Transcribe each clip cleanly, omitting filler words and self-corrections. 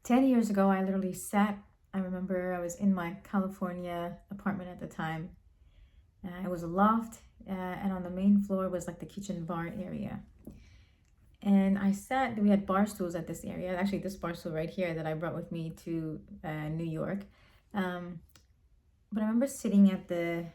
10 years ago, I literally sat. I remember I was in my California apartment at the time. It was a loft, and on the main floor was like the kitchen bar area. And I sat, we had bar stools at this area. Actually, this bar stool right here that I brought with me to New York. Um, but I remember sitting at the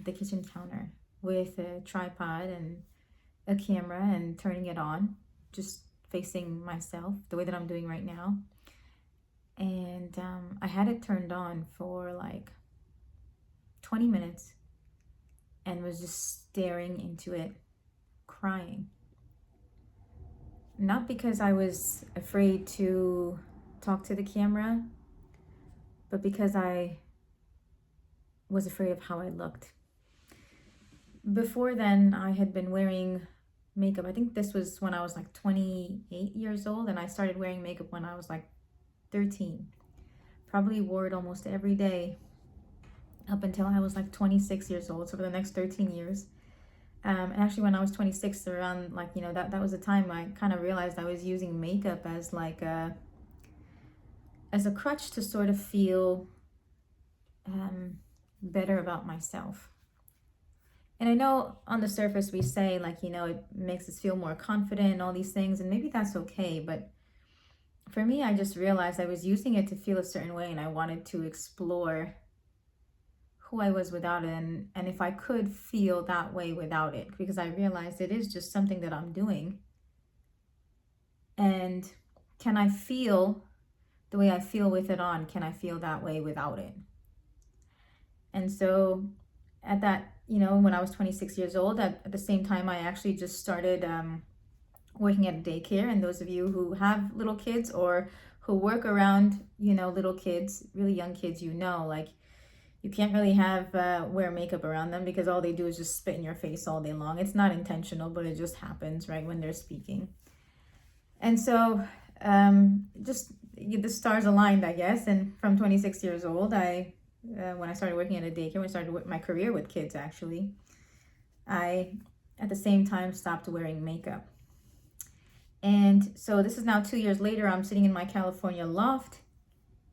kitchen counter with a tripod and a camera and turning it on, just facing myself the way that I'm doing right now. And I had it turned on for like 20 minutes and was just staring into it, crying. Not because I was afraid to talk to the camera, but because I was afraid of how I looked. Before then, I had been wearing makeup. I think this was when I was like 28 years old, and I started wearing makeup when I was like 13. Probably wore it almost every day up until I was like 26 years old. So for the next 13 years. And actually, when I was 26, around like, that was the time I kind of realized I was using makeup as like as a crutch to sort of feel better about myself. And I know on the surface we say like, it makes us feel more confident and all these things, and maybe that's okay. But for me, I just realized I was using it to feel a certain way, and I wanted to explore who I was without it, and if I could feel that way without it, because I realized it is just something that I'm doing. And can I feel the way I feel with it on? Can I feel that way without it? And so at that, when I was 26 years old, at the same time, I actually just started working at a daycare. And those of you who have little kids or who work around, little kids, really young kids, like you can't really have wear makeup around them because all they do is just spit in your face all day long. It's not intentional, but it just happens right when they're speaking. And so just the stars aligned, I guess. And from 26 years old, when I started working at a daycare, when I started my career with kids, actually, I at the same time stopped wearing makeup. And so this is now 2 years later. I'm sitting in my California loft,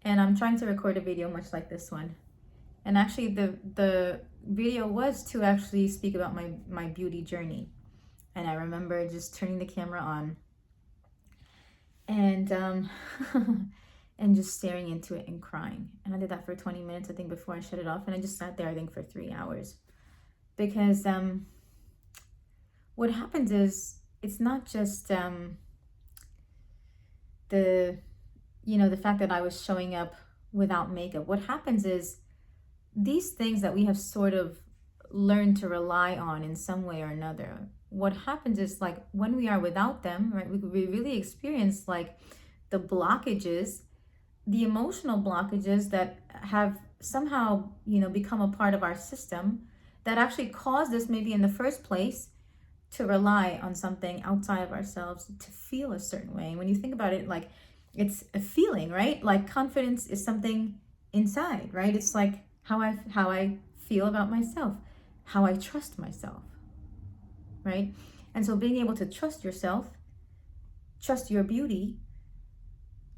and I'm trying to record a video much like this one. And actually, the video was to actually speak about my beauty journey. And I remember just turning the camera on and and just staring into it and crying. And I did that for 20 minutes, I think, before I shut it off. And I just sat there, I think, for 3 hours. Because what happens is it's not just the fact that I was showing up without makeup. What happens is these things that we have sort of learned to rely on in some way or another, what happens is like when we are without them, right, we really experience like the blockages, the emotional blockages that have somehow, become a part of our system that actually caused us maybe in the first place to rely on something outside of ourselves to feel a certain way. And when you think about it, like it's a feeling, right? Like confidence is something inside, right? It's like how I feel about myself, how I trust myself, right? And so being able to trust yourself, trust your beauty,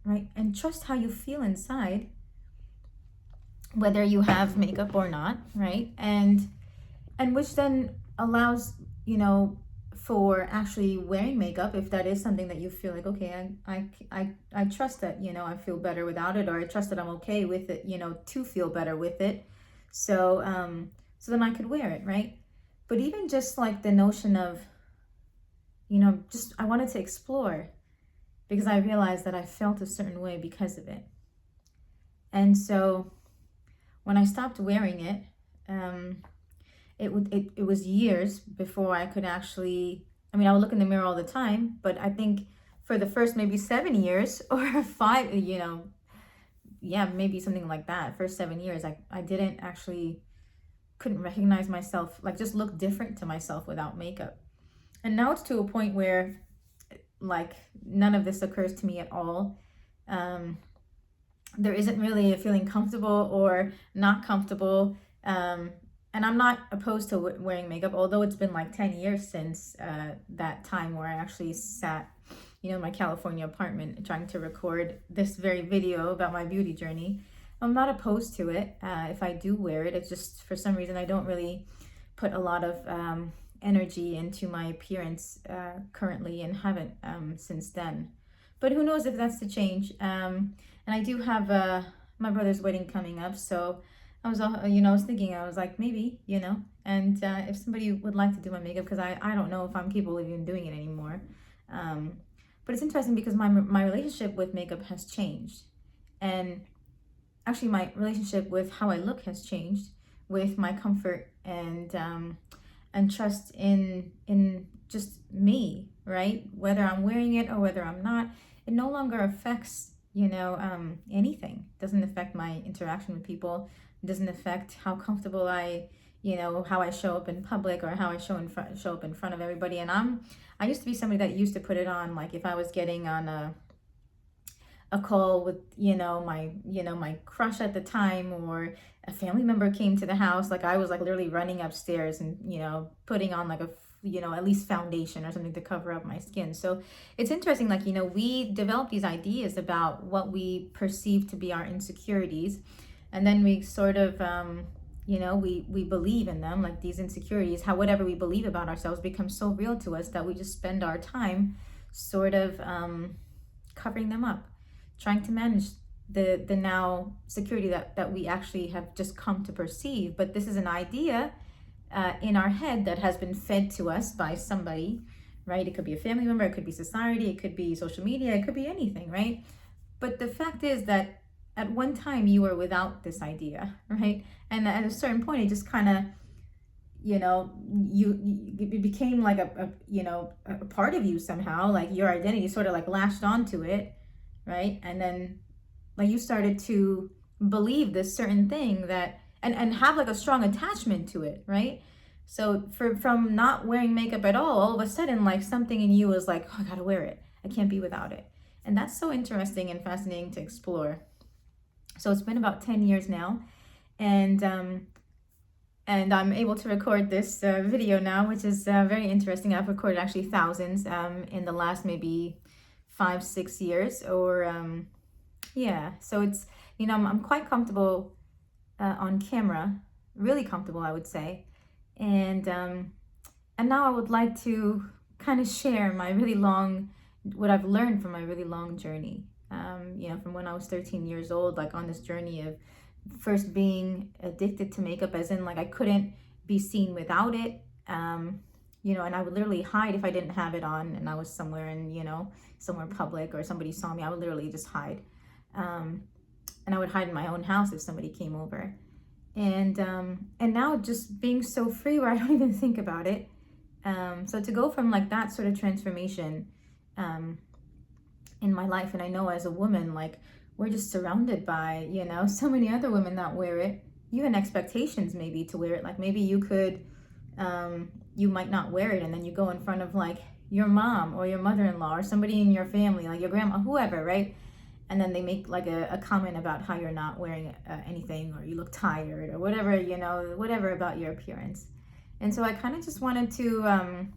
right? And trust how you feel inside, whether you have makeup or not, right? And which then allows, for actually wearing makeup, if that is something that you feel like, okay, I trust that, I feel better without it, or I trust that I'm okay with it, to feel better with it. So so then I could wear it, right? But even just like the notion of, just I wanted to explore because I realized that I felt a certain way because of it. And so when I stopped wearing it, it was years before I could actually, I would look in the mirror all the time, but I think for the first maybe 7 years or five, maybe something like that, first 7 years, I didn't actually, couldn't recognize myself, like just look different to myself without makeup. And now it's to a point where like none of this occurs to me at all. There isn't really a feeling comfortable or not comfortable. And I'm not opposed to wearing makeup, although it's been like 10 years since that time where I actually sat my California apartment, trying to record this very video about my beauty journey. I'm not opposed to it. If I do wear it, it's just for some reason I don't really put a lot of energy into my appearance currently, and haven't since then. But who knows if that's to change. And I do have my brother's wedding coming up, so I was, I was thinking, I was like, maybe, and if somebody would like to do my makeup, because I don't know if I'm capable of even doing it anymore. But it's interesting because my relationship with makeup has changed. And actually my relationship with how I look has changed, with my comfort and trust in just me, right? Whether I'm wearing it or whether I'm not, it no longer affects anything. It doesn't affect my interaction with people. It doesn't affect how comfortable how I show up in public, or how I show up in front of everybody. And I used to be somebody that used to put it on, like if I was getting on a call with my crush at the time, or a family member came to the house, like I was like literally running upstairs and putting on like a at least foundation or something to cover up my skin. So it's interesting, like we develop these ideas about what we perceive to be our insecurities, and then we sort of we believe in them, like these insecurities, how whatever we believe about ourselves becomes so real to us that we just spend our time sort of covering them up, trying to manage the now security that we actually have just come to perceive. But this is an idea in our head that has been fed to us by somebody, right? It could be a family member, it could be society, it could be social media, it could be anything, right? But the fact is that at one time you were without this idea, right? And at a certain point it just kind of it became like a part of you somehow, like your identity sort of like latched onto it, right? And then like you started to believe this certain thing that and have like a strong attachment to it, right? So from not wearing makeup at all of a sudden, like something in you was like, oh, I gotta wear it, I can't be without it. And that's so interesting and fascinating to explore. So it's been about 10 years now, and I'm able to record this video now, which is very interesting. I've recorded actually thousands in the last maybe 5-6 years, or yeah. So it's I'm quite comfortable on camera, really comfortable, I would say. And now I would like to kind of share what I've learned from my really long journey. From when I was 13 years old, like on this journey of first being addicted to makeup, as in like I couldn't be seen without it. And I would literally hide if I didn't have it on, and I was somewhere somewhere public, or somebody saw me, I would literally just hide. And I would hide in my own house if somebody came over. And now just being so free where I don't even think about it. So to go from like that sort of transformation in my life, and I know as a woman, like we're just surrounded by, so many other women that wear it. You have expectations maybe to wear it. Like maybe you could, you might not wear it, and then you go in front of like your mom or your mother-in-law or somebody in your family, like your grandma, whoever, right? And then they make like a comment about how you're not wearing anything, or you look tired, or whatever, whatever about your appearance. And so I kind of just wanted to,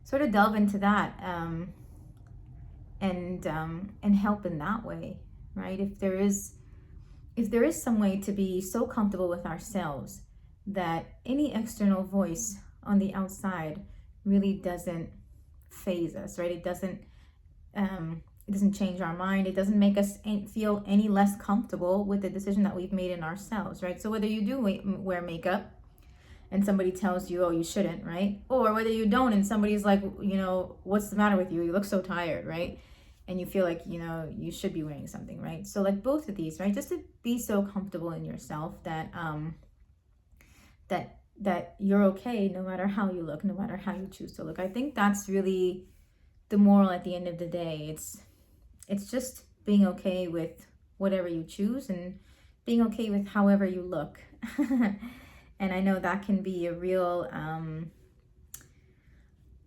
sort of delve into that and help in that way, right? If there is some way to be so comfortable with ourselves that any external voice on the outside really doesn't faze us, right? It doesn't change our mind. It doesn't make us feel any less comfortable with the decision that we've made in ourselves, right? So whether you do wear makeup and somebody tells you, oh, you shouldn't, right? Or whether you don't and somebody's like, what's the matter with you? You look so tired, right? And you feel like, you should be wearing something, right? So like both of these, right? Just to be so comfortable in yourself that that you're okay no matter how you look, no matter how you choose to look. I think that's really the moral at the end of the day. It's just being okay with whatever you choose, and being okay with however you look. And I know that can be a real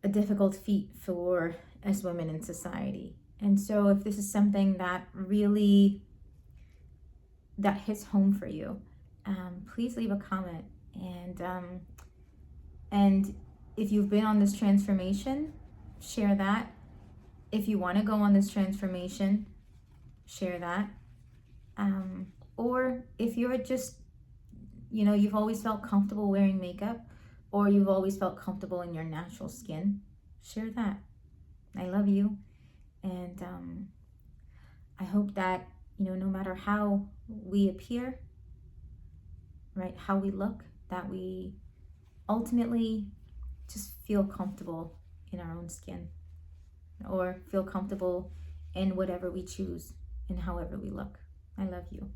a difficult feat for us women in society. And so if this is something that really that hits home for you, please leave a comment. And if you've been on this transformation, share that. If you want to go on this transformation, share that. Or if you're just, you've always felt comfortable wearing makeup, or you've always felt comfortable in your natural skin, share that. I love you. And I hope that, no matter how we appear, right, how we look, that we ultimately just feel comfortable in our own skin, or feel comfortable in whatever we choose and however we look. I love you.